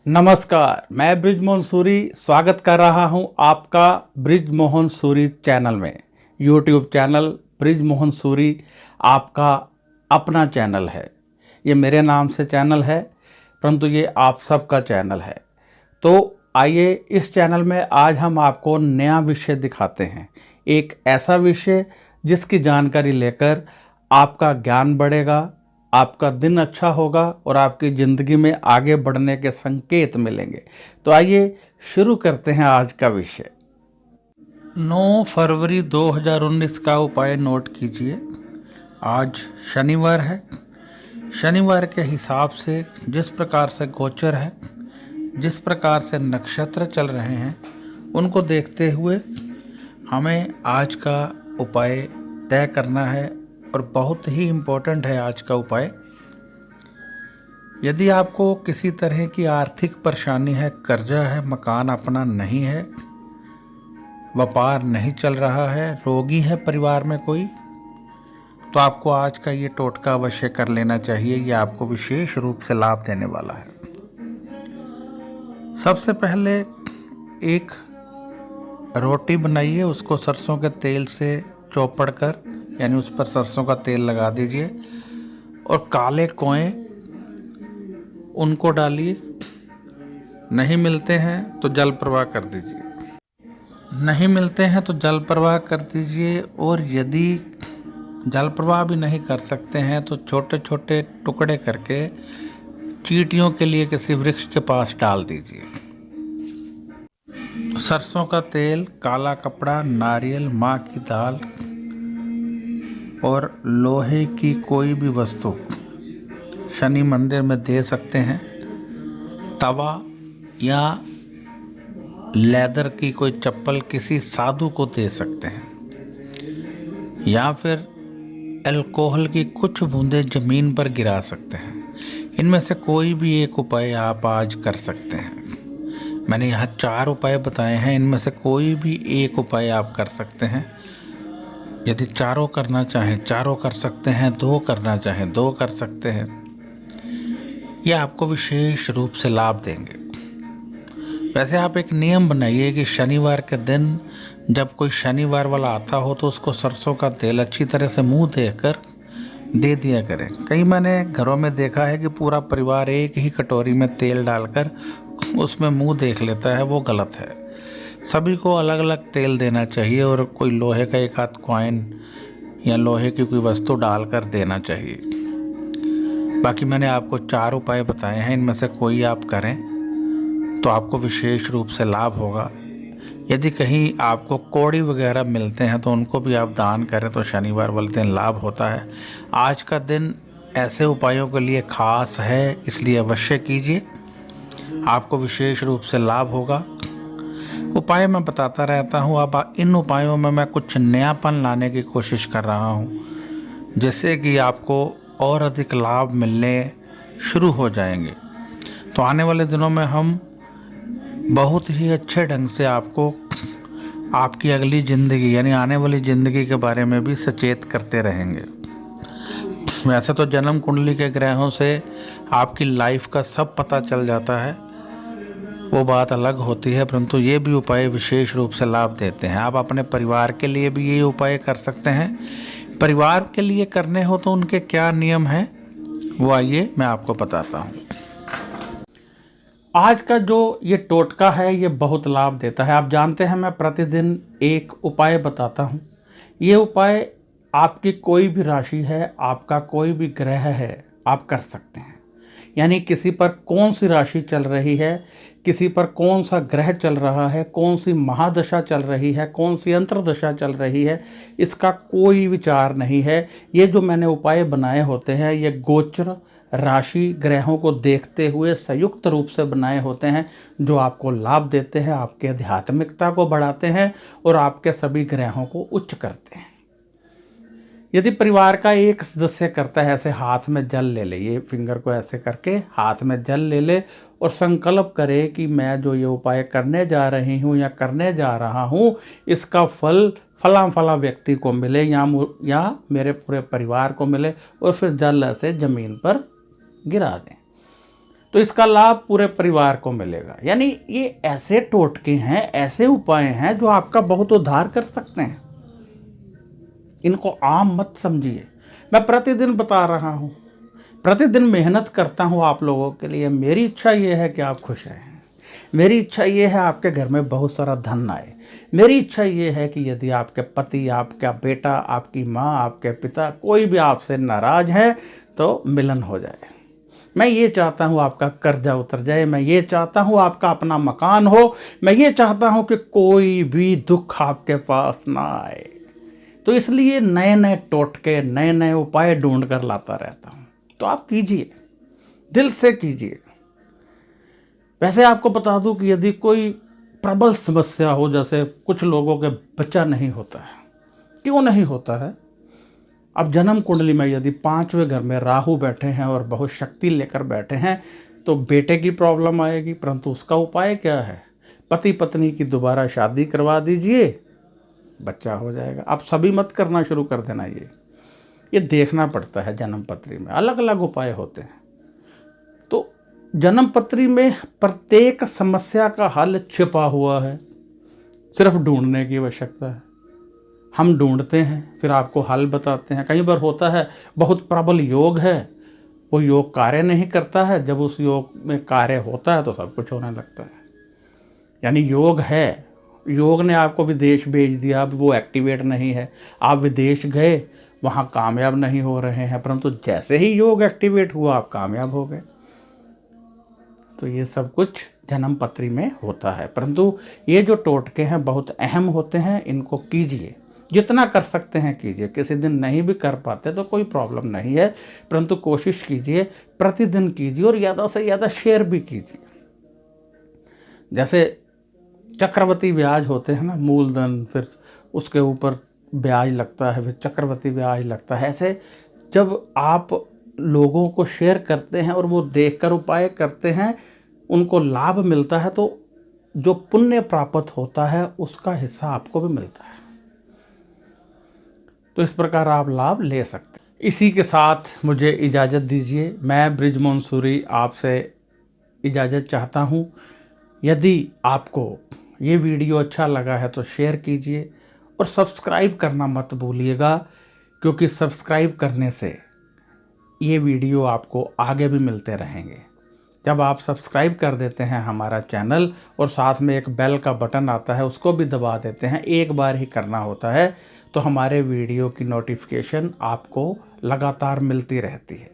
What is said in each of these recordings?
नमस्कार, मैं ब्रिजमोहन सूरी स्वागत कर रहा हूं आपका ब्रिजमोहन सूरी चैनल में। यूट्यूब चैनल ब्रिजमोहन सूरी आपका अपना चैनल है। ये मेरे नाम से चैनल है, परंतु ये आप सबका चैनल है। तो आइए इस चैनल में आज हम आपको नया विषय दिखाते हैं। एक ऐसा विषय जिसकी जानकारी लेकर आपका ज्ञान बढ़ेगा, आपका दिन अच्छा होगा और आपकी ज़िंदगी में आगे बढ़ने के संकेत मिलेंगे। तो आइए शुरू करते हैं आज का विषय। 9 फरवरी 2019 का उपाय नोट कीजिए। आज शनिवार है। शनिवार के हिसाब से जिस प्रकार से गोचर है, जिस प्रकार से नक्षत्र चल रहे हैं, उनको देखते हुए हमें आज का उपाय तय करना है और बहुत ही इम्पोर्टेंट है आज का उपाय। यदि आपको किसी तरह की आर्थिक परेशानी है, कर्जा है, मकान अपना नहीं है, व्यापार नहीं चल रहा है, रोगी है परिवार में कोई, तो आपको आज का ये टोटका अवश्य कर लेना चाहिए। ये आपको विशेष रूप से लाभ देने वाला है। सबसे पहले एक रोटी बनाइए, उसको सरसों के तेल से चौपड़ कर, यानी उस पर सरसों का तेल लगा दीजिए और काले कोए उनको डालिए। नहीं मिलते हैं तो जल प्रवाह कर दीजिए, नहीं मिलते हैं तो जल प्रवाह कर दीजिए। और यदि जल प्रवाह भी नहीं कर सकते हैं तो छोटे छोटे टुकड़े करके चींटियों के लिए किसी वृक्ष के पास डाल दीजिए। सरसों का तेल, काला कपड़ा, नारियल, माँ की दाल और लोहे की कोई भी वस्तु शनि मंदिर में दे सकते हैं। तवा या लेदर की कोई चप्पल किसी साधु को दे सकते हैं, या फिर अल्कोहल की कुछ बूंदें ज़मीन पर गिरा सकते हैं। इनमें से कोई भी एक उपाय आप आज कर सकते हैं। मैंने यहाँ 4 उपाय बताए हैं, इनमें से कोई भी एक उपाय आप कर सकते हैं। यदि चारों करना चाहें चारों कर सकते हैं, 2 करना चाहें 2 कर सकते हैं। ये आपको विशेष रूप से लाभ देंगे। वैसे आप एक नियम बनाइए कि शनिवार के दिन जब कोई शनिवार वाला आता हो तो उसको सरसों का तेल अच्छी तरह से मुंह देकर दे दिया करें। कई मैंने घरों में देखा है कि पूरा परिवार एक ही कटोरी में तेल डालकर उसमें मुंह देख लेता है, वो गलत है। सभी को अलग अलग तेल देना चाहिए और कोई लोहे का एक आध कॉइन या लोहे की कोई वस्तु डालकर देना चाहिए। बाकी मैंने आपको 4 उपाय बताए हैं, इनमें से कोई आप करें तो आपको विशेष रूप से लाभ होगा। यदि कहीं आपको कौड़ी वगैरह मिलते हैं तो उनको भी आप दान करें तो शनिवार वाले दिन लाभ होता है। आज का दिन ऐसे उपायों के लिए खास है, इसलिए अवश्य कीजिए, आपको विशेष रूप से लाभ होगा। उपाय मैं बताता रहता हूँ। अब इन उपायों में मैं कुछ नयापन लाने की कोशिश कर रहा हूँ, जिससे कि आपको और अधिक लाभ मिलने शुरू हो जाएंगे। तो आने वाले दिनों में हम बहुत ही अच्छे ढंग से आपको आपकी अगली ज़िंदगी यानी आने वाली ज़िंदगी के बारे में भी सचेत करते रहेंगे। वैसे तो जन्म कुंडली के ग्रहों से आपकी लाइफ का सब पता चल जाता है, वो बात अलग होती है, परंतु ये भी उपाय विशेष रूप से लाभ देते हैं। आप अपने परिवार के लिए भी ये उपाय कर सकते हैं। परिवार के लिए करने हो तो उनके क्या नियम हैं वो आइए मैं आपको बताता हूँ। आज का जो ये टोटका है ये बहुत लाभ देता है। आप जानते हैं मैं प्रतिदिन एक उपाय बताता हूँ। ये उपाय आपकी कोई भी राशि है, आपका कोई भी ग्रह है, आप कर सकते हैं। यानी किसी पर कौन सी राशि चल रही है, किसी पर कौन सा ग्रह चल रहा है, कौन सी महादशा चल रही है, कौन सी अंतर्दशा चल रही है, इसका कोई विचार नहीं है। ये जो मैंने उपाय बनाए होते हैं ये गोचर राशि ग्रहों को देखते हुए संयुक्त रूप से बनाए होते हैं, जो आपको लाभ देते हैं, आपके आध्यात्मिकता को बढ़ाते हैं और आपके सभी ग्रहों को उच्च करते हैं। यदि परिवार का एक सदस्य करता है ऐसे हाथ में जल ले ले, ये फिंगर को ऐसे करके हाथ में जल ले ले और संकल्प करे कि मैं जो ये उपाय करने जा रही हूँ या करने जा रहा हूँ इसका फल फला फला व्यक्ति को मिले या मेरे पूरे परिवार को मिले, और फिर जल से ज़मीन पर गिरा दें। तो इसका लाभ पूरे परिवार को मिलेगा। यानी ये ऐसे टोटके हैं, ऐसे उपाय हैं जो आपका बहुत उद्धार कर सकते हैं। इनको आम मत समझिए। मैं प्रतिदिन बता रहा हूँ, प्रतिदिन मेहनत करता हूँ आप लोगों के लिए। मेरी इच्छा ये है कि आप खुश रहें। मेरी इच्छा ये है आपके घर में बहुत सारा धन आए। मेरी इच्छा ये है कि यदि आपके पति, आपका बेटा, आपकी माँ, आपके पिता कोई भी आपसे नाराज है तो मिलन हो जाए। मैं ये चाहता हूँ आपका कर्जा उतर जाए। मैं ये चाहता हूँ आपका अपना मकान हो। मैं ये चाहता हूँ कि कोई भी दुख आपके पास ना आए। तो इसलिए नए नए टोटके, नए नए उपाय ढूंढ कर लाता रहता हूँ। तो आप कीजिए, दिल से कीजिए। वैसे आपको बता दूं कि यदि कोई प्रबल समस्या हो, जैसे कुछ लोगों के बच्चा नहीं होता है, क्यों नहीं होता है? अब जन्म कुंडली में यदि 5वें घर में राहु बैठे हैं और बहुत शक्ति लेकर बैठे हैं तो बेटे की प्रॉब्लम आएगी। परंतु उसका उपाय क्या है? पति पत्नी की दोबारा शादी करवा दीजिए, बच्चा हो जाएगा। आप सभी मत करना शुरू कर देना। ये देखना पड़ता है। जन्म पत्री में अलग अलग उपाय होते हैं। तो जन्म पत्री में प्रत्येक समस्या का हल छिपा हुआ है, सिर्फ ढूंढने की आवश्यकता है। हम ढूंढते हैं, फिर आपको हल बताते हैं। कई बार होता है बहुत प्रबल योग है, वो योग कार्य नहीं करता है। जब उस योग में कार्य होता है तो सब कुछ होने लगता है। यानी योग है, योग ने आपको विदेश भेज दिया, अब वो एक्टिवेट नहीं है। आप विदेश गए, वहाँ कामयाब नहीं हो रहे हैं, परंतु जैसे ही योग एक्टिवेट हुआ आप कामयाब हो गए। तो ये सब कुछ जन्म पत्री में होता है। परंतु ये जो टोटके हैं बहुत अहम होते हैं, इनको कीजिए, जितना कर सकते हैं कीजिए। किसी दिन नहीं भी कर पाते तो कोई प्रॉब्लम नहीं है, परंतु कोशिश कीजिए, प्रतिदिन कीजिए और ज़्यादा से ज़्यादा शेयर भी कीजिए। जैसे चक्रवृद्धि ब्याज होते हैं ना, मूलधन, फिर उसके ऊपर ब्याज लगता है, फिर चक्रवृद्धि ब्याज लगता है। ऐसे जब आप लोगों को शेयर करते हैं और वो देखकर उपाय करते हैं, उनको लाभ मिलता है, तो जो पुण्य प्राप्त होता है उसका हिस्सा आपको भी मिलता है। तो इस प्रकार आप लाभ ले सकते हैं। इसी के साथ मुझे इजाज़त दीजिए। मैं बृजमोहन सूरी आपसे इजाज़त चाहता हूँ। यदि आपको ये वीडियो अच्छा लगा है तो शेयर कीजिए और सब्सक्राइब करना मत भूलिएगा, क्योंकि सब्सक्राइब करने से ये वीडियो आपको आगे भी मिलते रहेंगे। जब आप सब्सक्राइब कर देते हैं हमारा चैनल और साथ में एक बेल का बटन आता है, उसको भी दबा देते हैं, एक बार ही करना होता है, तो हमारे वीडियो की नोटिफिकेशन आपको लगातार मिलती रहती है।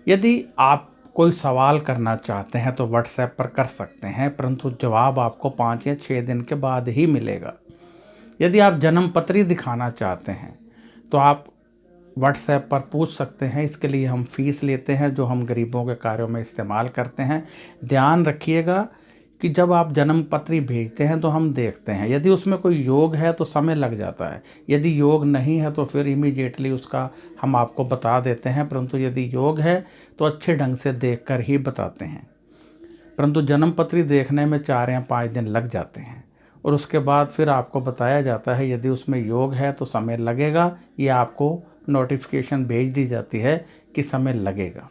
यदि आप कोई सवाल करना चाहते हैं तो व्हाट्सएप पर कर सकते हैं, परंतु जवाब आपको 5 या 6 दिन के बाद ही मिलेगा। यदि आप जन्म पत्री दिखाना चाहते हैं तो आप व्हाट्सएप पर पूछ सकते हैं। इसके लिए हम फीस लेते हैं, जो हम गरीबों के कार्यों में इस्तेमाल करते हैं। ध्यान रखिएगा कि जब आप जन्म पत्री भेजते हैं तो हम देखते हैं, यदि उसमें कोई योग है तो समय लग जाता है, यदि योग नहीं है तो फिर इमीडिएटली उसका हम आपको बता देते हैं, परंतु यदि योग है तो अच्छे ढंग से देखकर ही बताते हैं। परंतु जन्म पत्री देखने में 4 या 5 दिन लग जाते हैं और उसके बाद फिर आपको बताया जाता है यदि उसमें योग है तो समय लगेगा। ये आपको नोटिफिकेशन भेज दी जाती है कि समय लगेगा।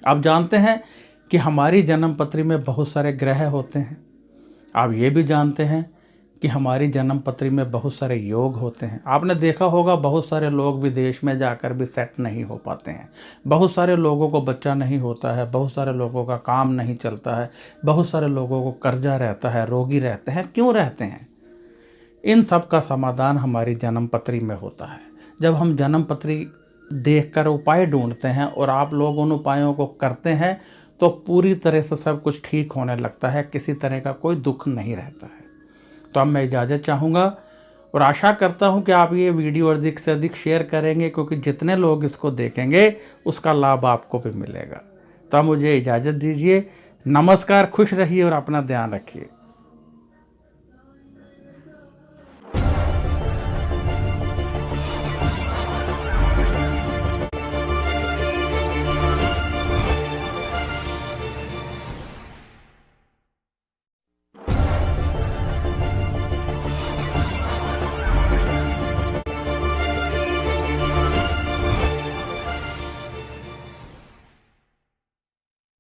आप जानते हैं कि हमारी जन्म पत्री में बहुत सारे ग्रह होते हैं। आप ये भी जानते हैं कि हमारी जन्म पत्री में बहुत सारे योग होते हैं। आपने देखा होगा बहुत सारे लोग विदेश में जाकर भी सेट नहीं हो पाते हैं, बहुत सारे लोगों को बच्चा नहीं होता है, बहुत सारे लोगों का काम नहीं चलता है, बहुत सारे लोगों को कर्जा रहता है, रोगी रहते हैं। क्यों रहते हैं? इन सब का समाधान हमारी जन्म पत्री में होता है। जब हम जन्म पत्री देखकर उपाय ढूंढते हैं और आप लोग उन उपायों को करते हैं तो पूरी तरह से सब कुछ ठीक होने लगता है, किसी तरह का कोई दुख नहीं रहता है। तो अब मैं इजाज़त चाहूँगा और आशा करता हूँ कि आप ये वीडियो अधिक से अधिक शेयर करेंगे, क्योंकि जितने लोग इसको देखेंगे उसका लाभ आपको भी मिलेगा। तो मुझे इजाज़त दीजिए। नमस्कार, खुश रहिए और अपना ध्यान रखिए।